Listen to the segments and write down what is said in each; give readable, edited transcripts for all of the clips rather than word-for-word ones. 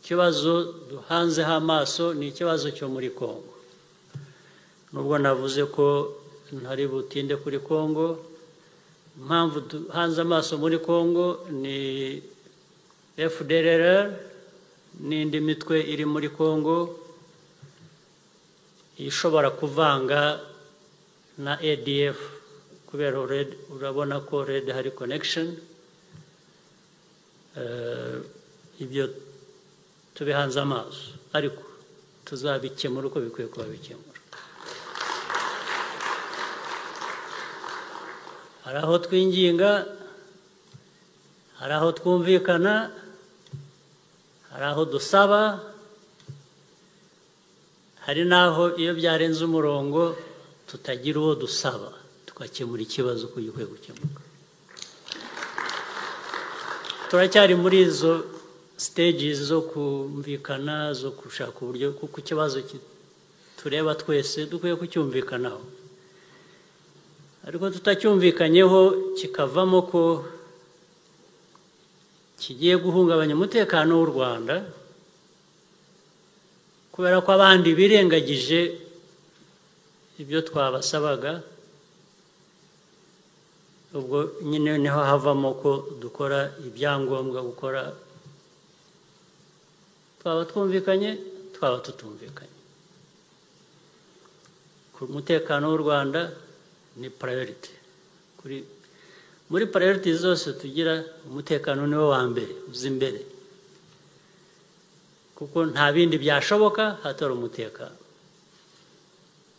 ikibazo duhanzeho amaso ni ikibazo cyo muri Kongo. Nubwo navuze ko ntari butinde kuri Kongo, impamvu duhanze amaso muri Kongo ni FDLR n'indi mitwe iri muri Kongo ishobora kuvanga na ADF, kubera urabona ko Red hari connection. Ibyo tubihanze amaso, ariko tuzabikemura uko bikwiye kuba bikemura. Hari aho twinginga, hari aho twumvikana, hari aho dusaba, hari n'aho iyo byarenze umurongo tutagira uwo dusaba, tukakemura ikibazo uko gikwiye gukemuka. Turacyari muri izo stages zo kumvikana, zo gushaka uburyo kuko ikibazo tureba twese dukwiye kucyumvikanaho. Ariko tutacyumvikanyeho kikavamo ko kigiye guhungabanya umutekano w'u Rwanda, kubera ko abandi birengagije ibyo twabasabaga, ubwo nyine niho havamo ko dukora ibyangombwa gukora, twaba twumvikanye twaba tutumvikanye. Ku mutekano w'u Rwanda ni priority. Muri priority zose tugira, umutekano niwo wa mbere, uzi imbere, kuko nta bindi byashoboka hatari umutekano.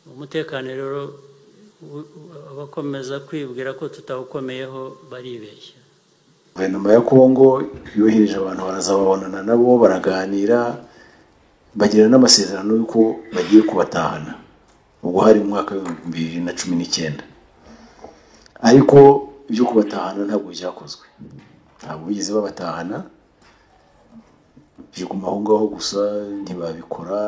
Umutekano rero abakomeza kwibwira ko tutawukomeyeho baribeshya. Guverinoma ya Kongo yohereje abantu baraza babonana nabo baraganira, bagira n'amasezerano y'uko bagiye kubatahana. Ubwo hari mu mwaka wa 2019. Ariko ibyo kubatahana ntabwo byakozwe. Ntabwo bigeze babatahana. Biguma aho ngaho gusa, ntibabikora,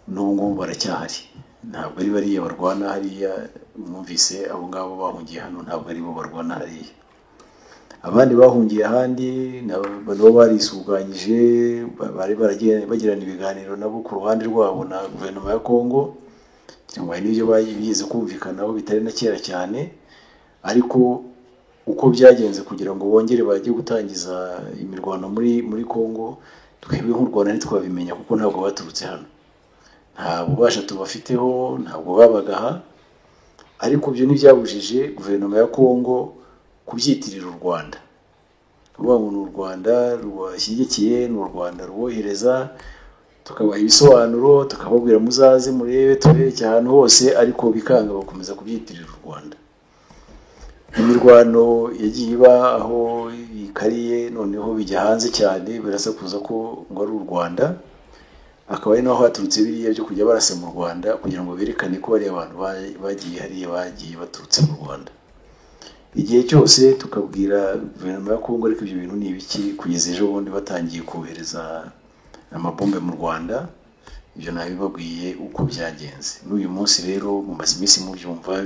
n'ubu baracyahari. Ntabwo ari bariya barwana hariya, mwumvise abo ngabo bahungiye hano ntabwo ari bo barwana hariya. Abandi bahungiye ahandi nabo barisuganyije, bari bagirana ibiganiro nabo ku ruhande rwabo na guverinoma ya Kongo, cyangwa n'ibyo bigize kumvikanaho bitari na kera cyane. Ariko uko byagenze kugira ngo bongere bajye gutangiza imirwano muri Kongo, twebwe nk'u Rwanda ntitwabimenya kuko ntabwo baturutse hano, nta bubasha tubafiteho, ntabwo babaga aha. Ariko byo ntibyabujije guverinoma ya Kongo kubyitirira u Rwanda, kuvuga ngo ni u Rwanda rwashyigikiye, ni u Rwanda rubohereza, tukabaha ibisobanuro, tukababwira muzaze murebe tubereke ahantu hose, ariko bikanga bakomeza kubyitirira u Rwanda. Imirwano yagiye iba aho ikariye, noneho bijya hanze cyane, birasakuza ko ngo ari u Rwanda, akaba ari naho haturutse biriya byo kujya barasa mu Rwanda kugira ngo berekane ko bari abantu bagiye hariya bagiye baturutse mu Rwanda. Igihe cyose tukabwira guverinoma ya Kongo ariko ibyo bintu ni ibiki, kugeza ejo bundi batangiye kohereza amabombe mu Rwanda, ibyo nabibabwiye uko byagenze. N'uyu munsi rero mumaze iminsi mubyumva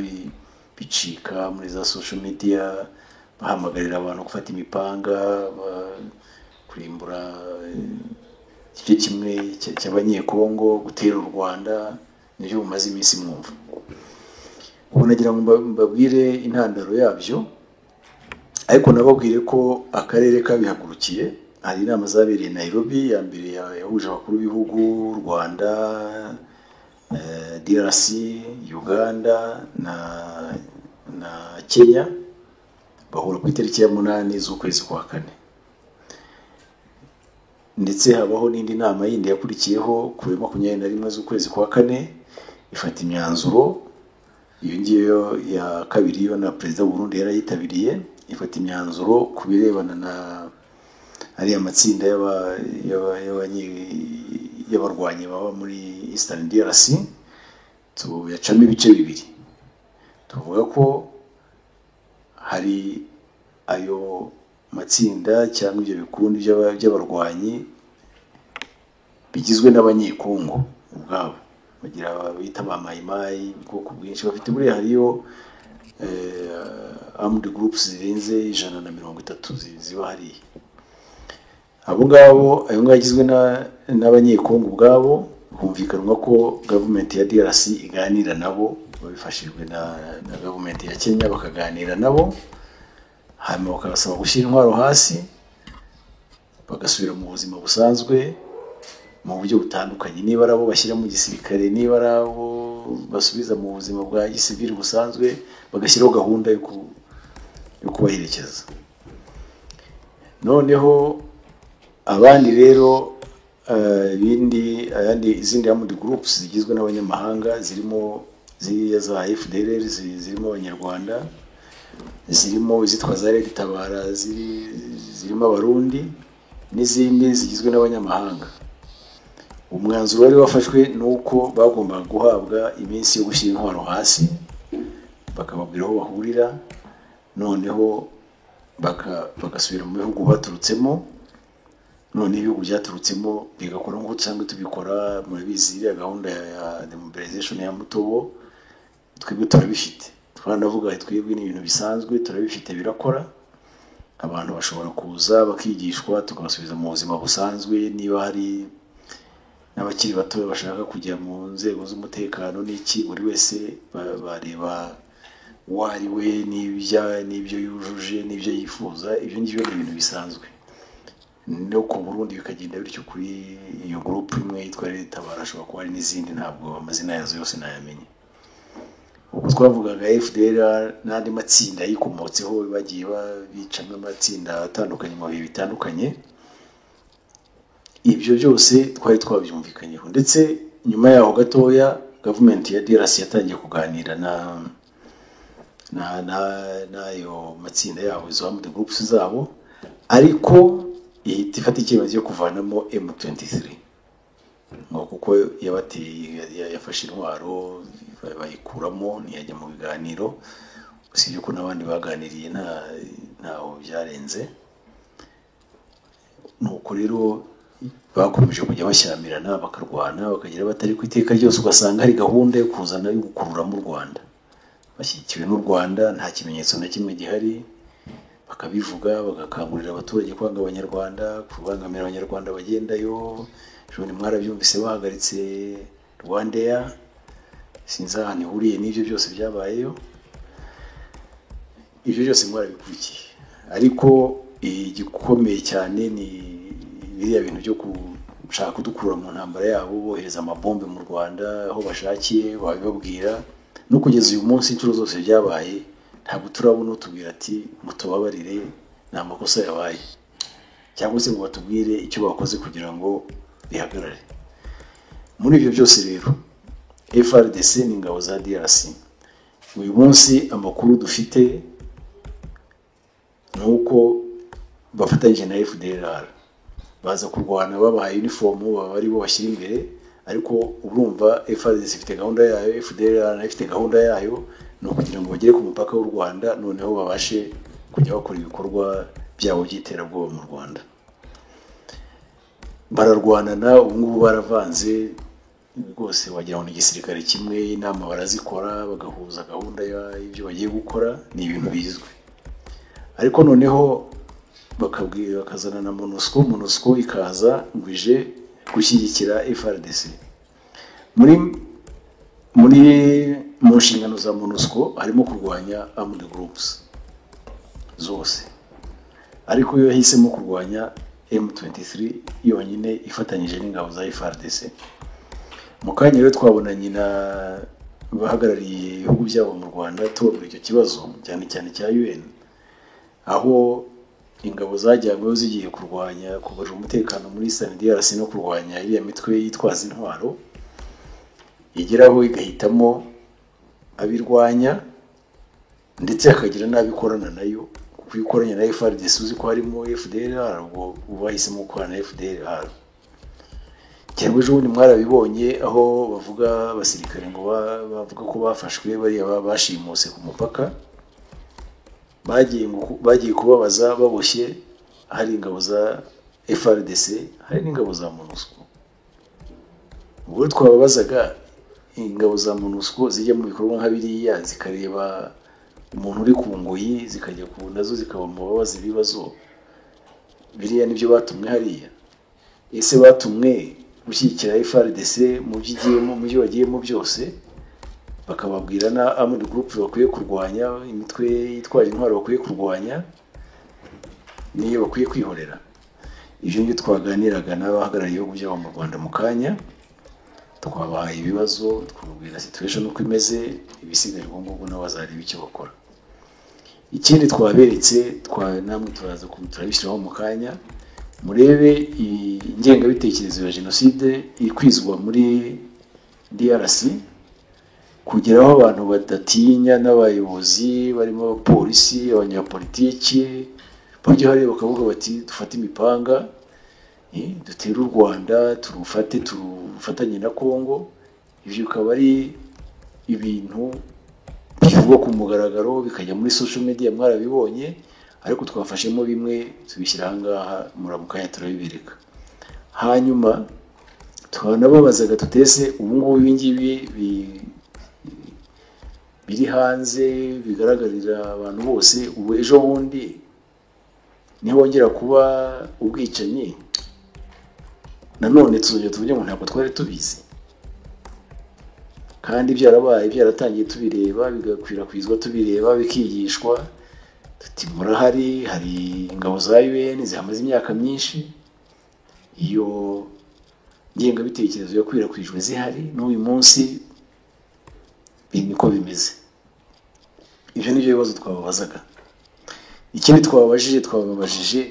bicika muri za social media, bahamagarira abantu gufata imipanga, kurimbura igice kimwe cy'abanyekongo, gutera u Rwanda, nibyo mumaze iminsi mwumva. Ubu nagira ngo mbabwire intandaro yabyo, ariko nababwire ko akarere kabihagurukiye. Hari inama zabereye Nairobi, ya mbere yahuje abakuru b'ibihugu, Rwanda, DRC, Uganda na Kenya, bahura ku itariki ya 8 z'ukwezi kwa 4. Ndetse habaho n'indi nama yindi yakurikiyeho kuri 21 z'ukwezi kwa 4, ifata imyanzuro. Iyo ngiyo ya kabiri yo na Perezida w'u Burundi yarayitabiriye, ifata imyanzuro ku birebana na ari amatsinda y'abarwanyi baba muri Eastern DRC. Tuyacamo ibice bibiri. Tuvuga ko hari ayo matsinda cyangwa ibyo bikundi by'abarwanyi bigizwe n'abanyekongo ubwabo, bagira bita ba mayimayi, ubwoko bwinshi bafite. Buriya hariyo armed groups zirenze 130 ziba hariya. abo ngabo ayo ngagizwe n'abanyekongo ubwabo, humvikanwa ko government ya DRC iganira nabo babifashijwe na government ya Kenya, bakaganira nabo hanyuma bakabasaba gushyira intwaro hasi bagasubira mu buzima busanzwe mu buryo butandukanye, niba arabo bashyira mu gisirikare, niba arabo basubiza mu buzima bwa gisivili busanzwe, bagashyiraho gahunda yo kubaherekeza. Noneho abandi rero izindi armed groups zigizwe n'abanyamahanga, zirimo ziriya za FDLR, zirimo abanyarwanda, zirimo izitwa za Red Tabara, zirimo abarundi n'izindi zigizwe n'abanyamahanga. Umwanzuro wari wafashwe nuko bagombaga guhabwa iminsi yo gushyira intwaro hasi, bakababwira aho bahurira, noneho bagasubira mu bihugu baturutsemo, none ibihugu byaturutsemo bigakora nk'uko dusanzwe tubikora. Murabizi iriya gahunda ya demobilization ya Mutobo twebwe turabifite, twanavuga twebwe ni ibintu bisanzwe turabifite, birakora. Abantu bashobora kuza bakigishwa tukabasubiza mu buzima busanzwe, niba hari n'abakiri bato bashaka kujya mu nzego z'umutekano n'iki, buri wese bareba uwo ari we n'ibyo yujuje n'ibyo yifuza. Ibyo ngibyo ni ibintu bisanzwe, no ku Burundi bikagenda bityo. Kuri iyo group imwe yitwa Red Tabara, ashobora kuba hari n'izindi, ntabwo amazina yazo yose nayamenye. Ubwo twavugaga FDLR n'andi matsinda yikomotseho, bagiye bicamo amatsinda atandukanye mu bihe bitandukanye. Ibyo byose twari twabyumvikanyeho, ndetse nyuma yaho gatoya government ya DRC yatangiye kuganira n'ayo matsinda yabo, izo armed groups zabo, ariko ihita ifata icyemezo cyo kuvanamo M23 ngo kuko yafashe intwaro bayikuramo, ntiyajya mu biganiro. Usibye ko n'abandi baganiriye ntaho byarenze. Nuko rero bakomeje kujya bashyamirana, bakarwana, bakagira batari ku iteka ryose, ugasanga hari gahunda yo kuzana yo gukurura mu Rwanda, bashyigikiwe n'u Rwanda, nta kimenyetso na kimwe gihari. Bakabivuga, bagakangurira abaturage kwanga abanyarwanda, kubangamira abanyarwanda bagendayo. Ejo mwarabyumvise bahagaritse Rwandair, sinzi ahantu ihuriye n'ibyo byose byabayeyo. Ibyo byose mwarabikurikiye, ariko igikomeye cyane ni biriya bintu byo gushaka kudukura mu ntambara yabo, bohereza amabombe mu Rwanda aho bashakiye, babibabwira. No kugeza uyu munsi inshuro zose byabaye, ntabwo turabona utubwira ati mutubabarire, ni amakosa yabaye, cyangwa se ngo batubwire icyo bakoze kugira ngo bihagarare. Muri ibyo byose rero FARDC n'ingabo za DRC, uyu munsi amakuru dufite nuko bafatanyije na FDLR, baza kurwana, babahaye uniform, baba ari bo bashyira imbere. Ariko urumva FARDC ifite gahunda yayo, FDLR nayo ifite gahunda yayo, no kugira ngo bagere ku mupaka w'u Rwanda, noneho babashe kujya bakora ibikorwa byabo by'iterabwoba mu Rwanda. Bararwanana, ubu ngubu baravanze rwose, wagira ngo ni igisirikare kimwe. Inama barazikora, bagahuza gahunda y'ibyo bagiye gukora, ni ibintu bizwi. Ariko noneho bakazana na MONUSCO ikaza ngwije gushyigikira FARDC. Mu nshingano za MONUSCO harimo kurwanya armed groups zose, ariko yo yahisemo kurwanya M23 yonyine ifatanyije n'ingabo za FARDC. Mu kanya rero twabonanye na bahagarariye ibihugu byabo mu Rwanda, tubabwira icyo kibazo cyane cyane cya UN, aho ingabo zajyanyweho zigiye kurwanya, kugarura umutekano muri Eastern DRC no kurwanya iriya mitwe yitwaza intwaro, igeraho igahitamo abirwanya ndetse akagira n'abikorana nayo. Kuko ikoranye na FARDC uzi ko harimo FDLR, ubwo bahisemo gukorana na FDLR. Cyangwa ejo bundi mwarabibonye aho bavuga abasirikare ngo bavuga ko bafashwe bariya bashimuse ku mupaka, bagiye kubabaza baboshye, hari ingabo za FARDC, hari n'ingabo za MONUSCO. Ubwo twababazaga ingabo za MONUSCO zijya mu bikorwa nka biriya, zikareba umuntu uri ku ngoyi, zikajya nazo zikaba mu babaza ibibazo, biriya nibyo batumwe hariya. Ese batumwe gushyigikira FARDC mu byigiyemo mu byo bagiyemo byose, bakababwira na armed group bakwiye kurwanya, imitwe yitwaje intwaro bakwiye kurwanya, niyo bakwiye kwihorera. Ibyo nibyo twaganiraga n'abahagarariye ibihugu byabo mu Rwanda mu kanya, twabahaye ibibazo, twababwira situation uko imeze, ibisigaye ubwo nabo bazareba icyo bakora. Ikindi twaberetse namwe turaza turabishyiraho mu kanya, murebe ingengabitekerezo ya jenoside ikwizwa muri DRC, kugeraho abantu badatinya n'abayobozi barimo abapolisi, abanyapolitiki bajya hari bakavuga bati dufate imipanga dutere u Rwanda, turufatanye na Kongo. Ibyo bikaba ari ibintu bivugwa ku mugaragaro bikajya muri social media, mwarabibonye, ariko twafashemo bimwe tubishyira ahangaha muramukanya turabibereka. Hanyuma twanababazaga tutese ubu ngubu ibingibi biri hanze bigaragarira abantu bose, ubu ejo bundi nihongera kuba ubwicanyi nanone tuzongera tuvuge ngo ntabwo twari tubizi, kandi byarabaye, byaratangiye tubireba, bigakwirakwizwa tubireba, bikigishwa. Tuti murahari, hari ingabo za UN zihamaze imyaka myinshi, iyo ngengabitekerezo yakwirakwijwe zihari n'uyu munsi niko bimeze. Ibyo nibyo bibazo twababazaga. Ikindi twababajije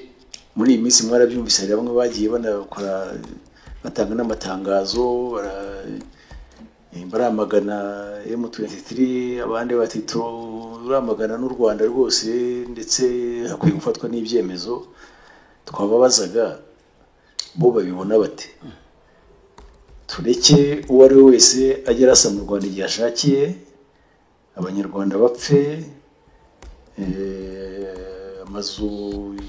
muri iyi minsi mwarabyumvise, hari bamwe bagiye banakora batanga n'amatangazo baramagana M23, abandi bati turamagana n'u Rwanda rwose ndetse hakwiye gufatwa n'ibyemezo. Twababazaga bo babibona bate? Tureke uwo ari we wese agera asa mu Rwanda igihe ashakiye, abanyarwanda bapfe, amazu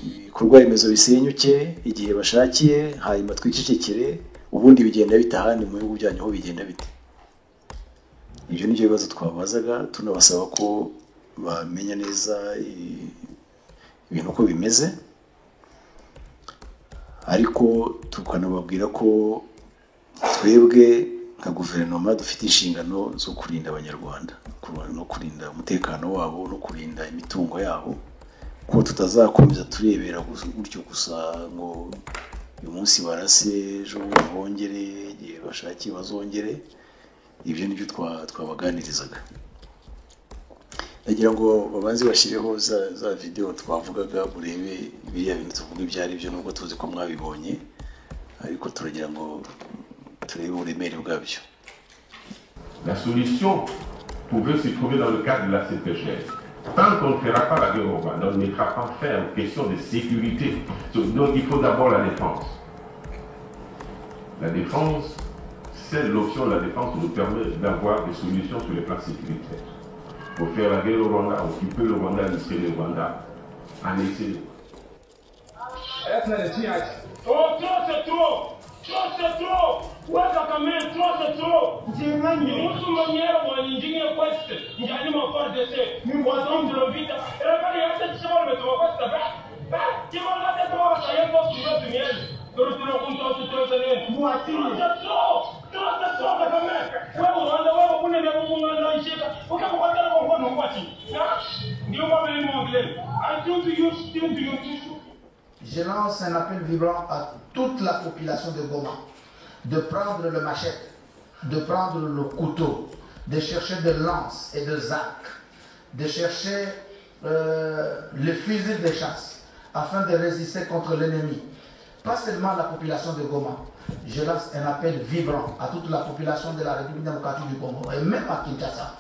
ibikorwa remezo bisenyuke igihe bashakiye, hanyuma twicecekere, ubundi bigenda bita ahandi mu bihugu byanyu ho bigenda bite? Ibyo nibyo bibazo twabazaga, tunabasaba ko bamenya neza ibintu uko bimeze, ariko tukanababwira ko twebwe nka guverinoma dufite inshingano zo kurinda abanyarwanda, no kurinda umutekano wabo, no kurinda imitungo yabo, ko tutazakomeza turebera gutyo gusa ngo uyu munsi barase ejo bongere, igihe bashakiye bazongere. Ibyo nibyo twabaganirizaga. Nagira ngo babanze bashyireho za video twavugaga, murebe biriya bintu tuvuga ibyo ari byo, nubwo tuzi ko mwabibonye, ariko turagira ngo turebe uburemere bwabyo. La solution pouvait se trouver dans le cadre de la CPGL. Tant qu'on ne fera pas la guerre au Rwanda, on ne mettra pas fin aux questions de sécurité. Donc il faut d'abord la défense. La défense, c'est l'option de la défense qui nous permet d'avoir des solutions sur les plans sécuritaires. Pour faire la guerre au Rwanda, occuper le Rwanda, administrer le Rwanda, annexer. C'est trop! Waka kamera trop, c'est trop. Musu mwenyewe mwaningine kweste. Njani mafar dese. Mwazongi lovita. Erekani yate chisema umetoka kweste. Kima late toa sayepo suyo tunyeli. Turuturo kunto tutoza nene. Mwatini. C'est trop la kamera. Wewe Rwanda wewe kune ne kumunga na ishika. Ukakukatana kwa mkono mwati. Ndio kwa mimi mwangile. I think you still do your tissue. Je lance un appel vibrant à toute la population de Goma de prendre le machette, de prendre le couteau, de chercher des lances et des arcs, de chercher le fusil de chasse afin de résister contre l'ennemi. Pas seulement la population de Goma. Je lance un appel vibrant à toute la population de la République démocratique du Congo et même à Kinshasa.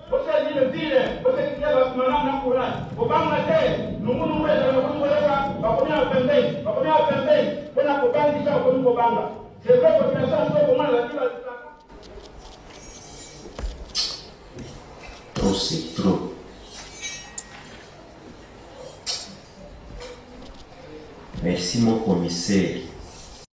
Você é de vida, você que quer mandar na curada. O banco até, no mundo não é, não vou levar, vai comer a pendente, quando a cobanga já foi no cobanga. Se vê a população só com mais aquilo. Trop, c'est trop. Merci mon commissaire.